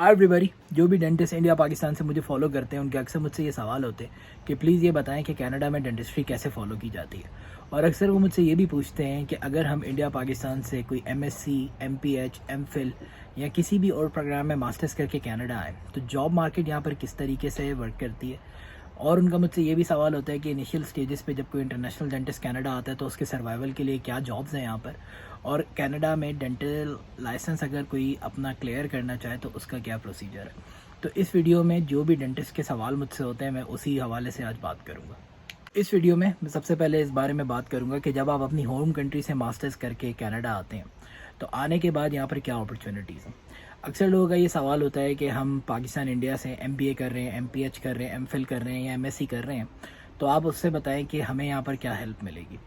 Hi everybody, जो भी dentist India Pakistan से मुझे फॉलो करते हैं उनके अक्सर मुझसे ये सवाल होते हैं कि प्लीज़ ये बताएं कि कनाडा में डेंटिस्ट्री कैसे फॉलो की जाती है। और अक्सर वो मुझसे ये भी पूछते हैं कि अगर हम इंडिया पाकिस्तान से कोई एमएससी, एमपीएच, एमफिल या किसी भी और प्रोग्राम में मास्टर्स करके कनाडा आए तो जॉब मार्केट यहाँ पर किस तरीके से वर्क करती है। और उनका मुझसे ये भी सवाल होता है कि इनिशियल स्टेजेस पे जब कोई इंटरनेशनल डेंटिस्ट कनाडा आता है तो उसके सर्वाइवल के लिए क्या जॉब्स हैं यहाँ पर, और कनाडा में डेंटल लाइसेंस अगर कोई अपना क्लियर करना चाहे तो उसका क्या प्रोसीजर है। तो इस वीडियो में जो भी डेंटिस्ट के सवाल मुझसे होते हैं मैं उसी हवाले से आज बात करूँगा। इस वीडियो में मैं सबसे पहले इस बारे में बात करूँगा कि जब आप अपनी होम कंट्री से मास्टर्स करके कनाडा आते हैं तो आने के बाद यहाँ पर क्या अपॉर्चुनिटीज़ हैं। अक्सर लोगों का ये सवाल होता है कि हम पाकिस्तान इंडिया से एमबीए कर रहे हैं, एमपीएच कर रहे हैं, एमफिल कर रहे हैं या एमएससी कर रहे हैं, तो आप उससे बताएं कि हमें यहाँ पर क्या हेल्प मिलेगी।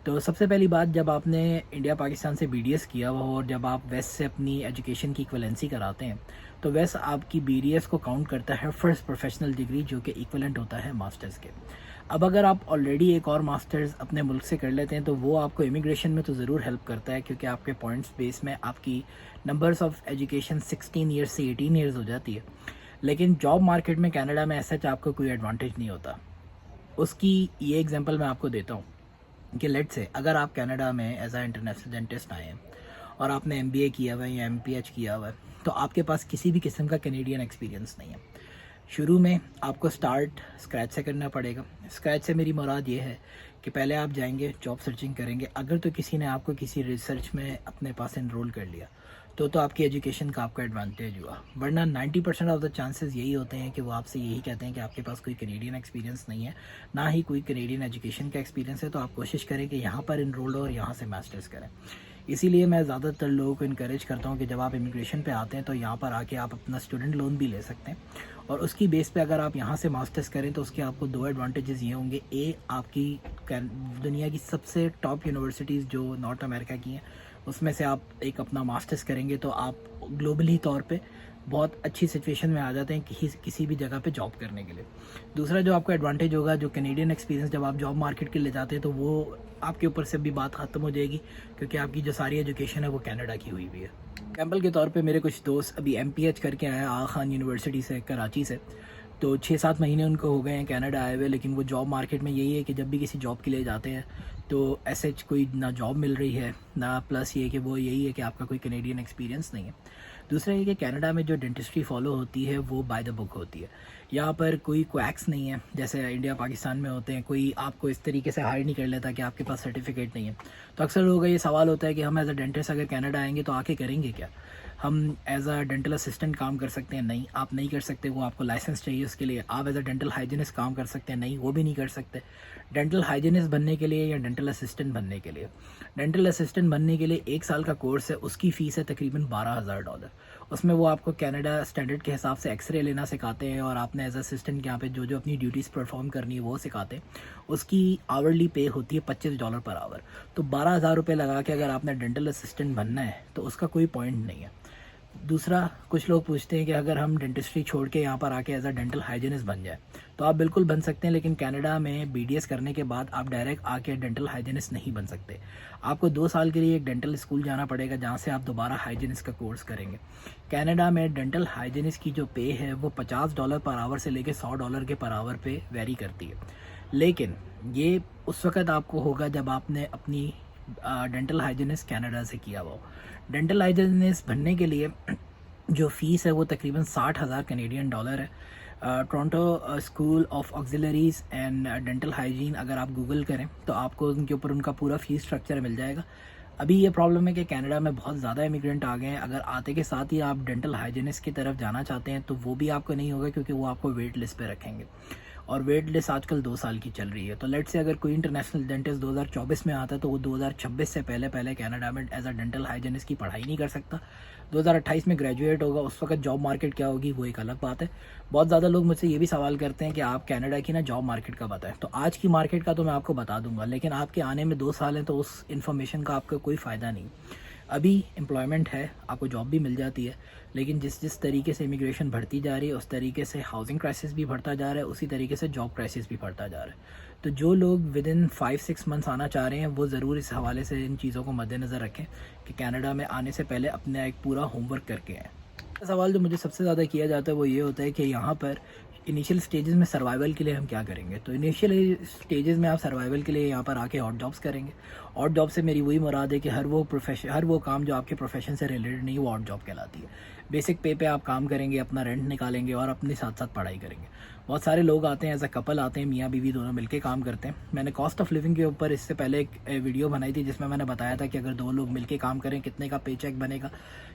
तो सबसे पहली बात, जब आपने इंडिया पाकिस्तान से बीडीएस किया हुआ हो और जब आप वेस्ट से अपनी एजुकेशन की इक्वलेंसी कराते हैं तो वेस्ट आपकी बीडीएस को काउंट करता है फर्स्ट प्रोफेशनल डिग्री, जो कि इक्वलेंट होता है मास्टर्स के। अब अगर आप ऑलरेडी एक और मास्टर्स अपने मुल्क से कर लेते हैं तो वो आपको इमिग्रेशन में तो ज़रूर हेल्प करता है, क्योंकि आपके पॉइंट्स बेस में आपकी नंबर्स ऑफ एजुकेशन 16 ईयर्स से 18 ईयर्स हो जाती है। लेकिन जॉब मार्केट में कनाडा में ऐसा आपको कोई एडवांटेज नहीं होता। उसकी ये एग्जांपल मैं आपको देता हूँ कि लेट से अगर आप कनाडा में एज आ इंटरनेशनल डेंटिस्ट आए हैं और आपने एमबीए किया हुआ है या एमपीएच किया हुआ है तो आपके पास किसी भी किस्म का कैनेडियन एक्सपीरियंस नहीं है। शुरू में आपको स्टार्ट स्क्रैच से करना पड़ेगा। स्क्रैच से मेरी मुराद ये है कि पहले आप जाएंगे, जॉब सर्चिंग करेंगे। अगर तो किसी ने आपको किसी रिसर्च में अपने पास एनरोल कर लिया तो आपकी एजुकेशन का आपका एडवांटेज हुआ, वरना 90% ऑफ द चांसेस यही होते हैं कि वो आपसे यही कहते हैं कि आपके पास कोई कैनेडियन एक्सपीरियंस नहीं है, ना ही कोई कैनेडियन एजुकेशन का एक्सपीरियंस है, तो आप कोशिश करें कि यहाँ पर इनरोल हो और यहाँ से मास्टर्स करें। इसीलिए मैं ज़्यादातर लोगों को इनकरेज करता हूँ कि जब आप इमिग्रेशन पे आते हैं तो यहाँ पर आके आप अपना स्टूडेंट लोन भी ले सकते हैं, और उसकी बेस पे अगर आप यहाँ से मास्टर्स करें तो उसके आपको दो एडवांटेजेस ये होंगे। ए, आपकी दुनिया की सबसे टॉप यूनिवर्सिटीज़ जो नॉर्थ अमेरिका की हैं उसमें से आप एक अपना मास्टर्स करेंगे तो आप ग्लोबली तौर पे बहुत अच्छी सिचुएशन में आ जाते हैं किसी भी जगह पे जॉब करने के लिए। दूसरा जो आपका एडवांटेज होगा, जो कैनेडियन एक्सपीरियंस जब आप जॉब मार्केट के लिए जाते हैं तो वो आपके ऊपर से भी बात ख़त्म हो जाएगी, क्योंकि आपकी जो सारी एजुकेशन है वो कनाडा की हुई हुई है। एग्जाम्पल के तौर पे मेरे कुछ दोस्त अभी एमपीएच करके आए हैं आगा खान यूनिवर्सिटी से, कराची से, तो 6-7 महीने उनको हो गए हैं कनाडा आए हुए। लेकिन वो जॉब मार्केट में यही है कि जब भी किसी जॉब के लिए जाते हैं तो ऐसे कोई ना जॉब मिल रही है ना, प्लस ये कि वो यही है कि आपका कोई कैनेडियन एक्सपीरियंस नहीं है। दूसरा ये कि कनाडा में जो डेंटिस्ट्री फॉलो होती है वो बाय द बुक होती है। यहाँ पर कोई क्वैक्स नहीं है जैसे इंडिया पाकिस्तान में होते हैं। कोई आपको इस तरीके से हायर नहीं कर लेता कि आपके पास सर्टिफिकेट नहीं है। तो अक्सर लोगों का ये सवाल होता है कि हम एज अ डेंटिस्ट अगर कनाडा आएंगे तो आके करेंगे क्या, हम एज अ डेंटल असिस्टेंट काम कर सकते हैं? नहीं, आप नहीं कर सकते, वो आपको लाइसेंस चाहिए उसके लिए। आप एज अ डेंटल हाइजीनिस्ट काम कर सकते हैं? नहीं, वो भी नहीं कर सकते। डेंटल हाइजीनिस्ट बनने के लिए या डेंटल असिस्टेंट बनने के लिए, डेंटल असिस्टेंट बनने के लिए 1 साल का कोर्स है, उसकी फ़ीस है तकरीबन $12,000। उसमें वो आपको कनाडा स्टैंडर्ड के हिसाब से एक्सरे लेना सिखाते हैं और आपने एज असिस्टेंट यहाँ पे जो जो अपनी ड्यूटीज़ परफॉर्म करनी है वो सिखाते हैं। उसकी आवरली पे होती है $25 पर आवर। तो 12,000 रुपये लगा के अगर आपने डेंटल असिस्टेंट बनना है तो उसका कोई पॉइंट नहीं है। दूसरा, कुछ लोग पूछते हैं कि अगर हम डेंटिस्ट्री छोड़ के यहाँ पर आके एज अ डेंटल हाइजीनिस्ट बन जाए तो आप बिल्कुल बन सकते हैं, लेकिन कनाडा में बीडीएस करने के बाद आप डायरेक्ट आके डेंटल हाइजीनिस्ट नहीं बन सकते। आपको 2 साल के लिए एक डेंटल स्कूल जाना पड़ेगा जहाँ से आप दोबारा हाइजीनिस्ट का कोर्स करेंगे। कनाडा में डेंटल हाइजीनिस्ट की जो पे है वो $50 पर आवर से लेकर $100 के पर आवर पे वेरी करती है। लेकिन ये उस वक़्त आपको होगा जब आपने अपनी डेंटल हाइजीनिस्ट कनाडा से किया हुआ हो। डेंटल हाइजीनिस्ट बनने के लिए जो फ़ीस है वो तकरीबन $60,000 है। Toronto school of auxiliaries and dental hygiene अगर आप गूगल करें तो आपको उनके ऊपर उनका पूरा फ़ीस स्ट्रक्चर मिल जाएगा। अभी ये प्रॉब्लम है कि कनाडा में बहुत ज़्यादा इमिग्रेंट आ गए हैं। अगर आते के साथ ही आप डेंटल हाइजीनिस्ट की तरफ जाना चाहते हैं तो वो भी आपको नहीं होगा, क्योंकि वो आपको वेट लिस्ट पे रखेंगे और वेट लिस्ट आजकल 2 साल की चल रही है। तो लेट से अगर कोई इंटरनेशनल डेंटिस्ट 2024 में आता है तो वो 2026 से पहले पहले कनाडा में एज अ डेंटल हाइजीनिस्ट की पढ़ाई नहीं कर सकता। 2028 में ग्रेजुएट होगा, उस वक्त जॉब मार्केट क्या होगी वो एक अलग बात है। बहुत ज़्यादा लोग मुझसे ये भी सवाल करते हैं कि आप कनाडा की ना जॉब मार्केट का बताएं। तो आज की मार्केट का तो मैं आपको बता दूंगा, लेकिन आपके आने में 2 साल हैं तो उस इन्फॉर्मेशन का आपका कोई फ़ायदा नहीं। अभी एम्प्लॉयमेंट है, आपको जॉब भी मिल जाती है, लेकिन जिस जिस तरीके से इमिग्रेशन बढ़ती जा रही है उस तरीके से हाउसिंग क्राइसिस भी बढ़ता जा रहा है, उसी तरीके से जॉब क्राइसिस भी बढ़ता जा रहा है। तो जो लोग विद इन 5-6 मंथ्स आना चाह रहे हैं वो ज़रूर इस हवाले से इन चीज़ों को मद्देनज़र रखें कि कनाडा में आने से पहले अपना एक पूरा होमवर्क करके आएँ। सवाल जो मुझे सबसे ज़्यादा किया जाता है वो ये होता है कि यहाँ पर इनिशियल स्टेजेस में सर्वाइवल के लिए हम क्या करेंगे। तो इनिशियल स्टेजेस में आप सर्वाइवल के लिए यहाँ पर आके ऑड जॉब्स करेंगे। ऑड जॉब से मेरी वही मुराद है कि हर वो काम जो आपके प्रोफेशन से रिलेटेड नहीं वो ऑड जॉब कहलाती है। बेसिक पे आप काम करेंगे, अपना रेंट निकालेंगे और अपने साथ साथ पढ़ाई करेंगे। बहुत सारे लोग आते हैं, एज अ कपल आते हैं, मियाँ बीवी दोनों मिलके काम करते हैं। मैंने कॉस्ट ऑफ लिविंग के ऊपर इससे पहले एक वीडियो बनाई थी जिसमें मैंने बताया था कि अगर दो लोग मिलके काम करें कितने का पे चेक बनेगा,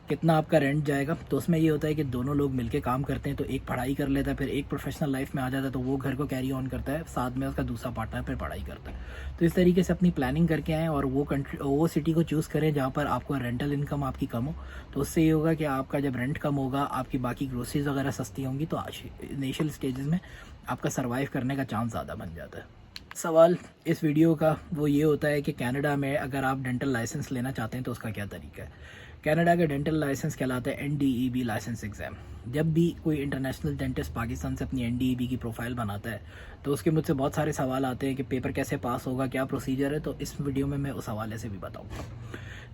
कितना आपका रेंट जाएगा। तो उसमें ये होता है कि दोनों लोग मिलके काम करते हैं तो एक पढ़ाई कर लेता है, फिर एक प्रोफेशनल लाइफ में आ जाता है तो वो घर को कैरी ऑन करता है, साथ में उसका दूसरा पार्टनर फिर पढ़ाई करता है। तो इस तरीके से अपनी प्लानिंग करके आएँ और वो सिटी को चूज़ करें जहाँ पर आपको रेंटल इनकम आपकी कम हो। तो उससे ये होगा कि आपका जब रेंट कम होगा, आपकी बाकी ग्रोसरीज वगैरह सस्ती होंगी, तो इनिशियल स्टेजेस में आपका सर्वाइव करने का चांस ज़्यादा बन जाता है। सवाल इस वीडियो का वो ये होता है कि कनाडा में अगर आप डेंटल लाइसेंस लेना चाहते हैं तो उसका क्या तरीका है। कनाडा का डेंटल लाइसेंस कहलाता है NDEB लाइसेंस एग्ज़ाम। जब भी कोई इंटरनेशनल डेंटिस्ट पाकिस्तान से अपनी NDEB की प्रोफाइल बनाता है तो उसके मुझसे बहुत सारे सवाल आते हैं कि पेपर कैसे पास होगा, क्या प्रोसीजर है। तो इस वीडियो में मैं उस हवाले से भी बताऊँगा।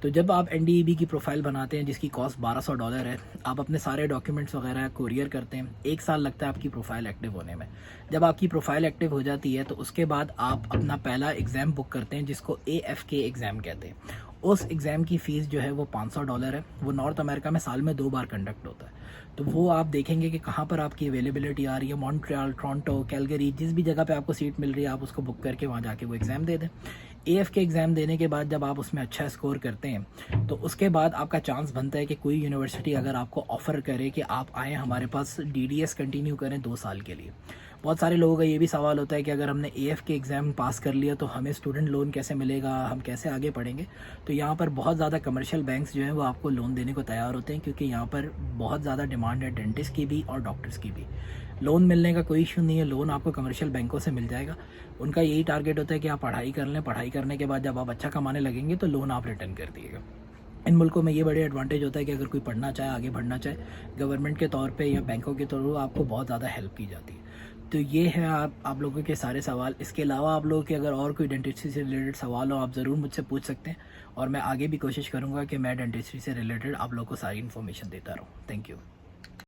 तो जब आप NDEB की प्रोफाइल बनाते हैं जिसकी कॉस्ट $1200 है, आप अपने सारे डॉक्यूमेंट्स वगैरह कोरियर करते हैं। 1 साल लगता है आपकी प्रोफाइल एक्टिव होने में। जब आपकी प्रोफाइल एक्टिव हो जाती है तो उसके बाद आप अपना पहला एग्ज़ाम बुक करते हैं जिसको AFK एग्ज़ाम कहते हैं। उस एग्ज़ाम की फ़ीस जो है वो $500 है। वो नॉर्थ अमेरिका में साल में 2 बार कंडक्ट होता है। तो वो आप देखेंगे कि कहाँ पर आपकी अवेलेबिलिटी आ रही है। मॉन्ट्रियल, टोरंटो, कैलगरी, जिस भी जगह पे आपको सीट मिल रही है आप उसको बुक करके वहाँ जाके वो एग्ज़ाम दे दें। AFK एग्ज़ाम देने के बाद जब आप उसमें अच्छा स्कोर करते हैं तो उसके बाद आपका चांस बनता है कि कोई यूनिवर्सिटी अगर आपको ऑफ़र करे कि आप आएँ हमारे पास DDS कंटिन्यू करें 2 साल के लिए। बहुत सारे लोगों का ये भी सवाल होता है कि अगर हमने AFK एग्ज़ाम पास कर लिया तो हमें स्टूडेंट लोन कैसे मिलेगा, हम कैसे आगे पढ़ेंगे। तो यहाँ पर बहुत ज़्यादा कमर्शियल बैंक्स जो हैं वो आपको लोन देने को तैयार होते हैं क्योंकि यहाँ पर बहुत ज़्यादा डिमांड है डेंटिस्ट की भी और डॉक्टर्स की भी। लोन मिलने का कोई इशू नहीं है, लोन आपको कमर्शियल बैंकों से मिल जाएगा। उनका यही टारगेट होता है कि आप पढ़ाई कर लें, पढ़ाई करने के बाद जब आप अच्छा कमाने लगेंगे तो लोन आप रिटर्न कर दिएगा। इन मुल्कों में ये बड़े एडवांटेज होता है कि अगर कोई पढ़ना चाहे, आगे बढ़ना चाहे, गवर्नमेंट के तौर पे या बैंकों के तौर पर आपको बहुत ज़्यादा हेल्प की जाती है। तो ये है आप लोगों के सारे सवाल। इसके अलावा आप लोगों के अगर और कोई डेंटिस्ट्री से रिलेटेड सवाल हो आप ज़रूर मुझसे पूछ सकते हैं और मैं आगे भी कोशिश करूँगा कि मैं डेंटिस्ट्री से रिलेटेड आप लोगों को सारी इन्फॉर्मेशन देता रहूँ। Thank you.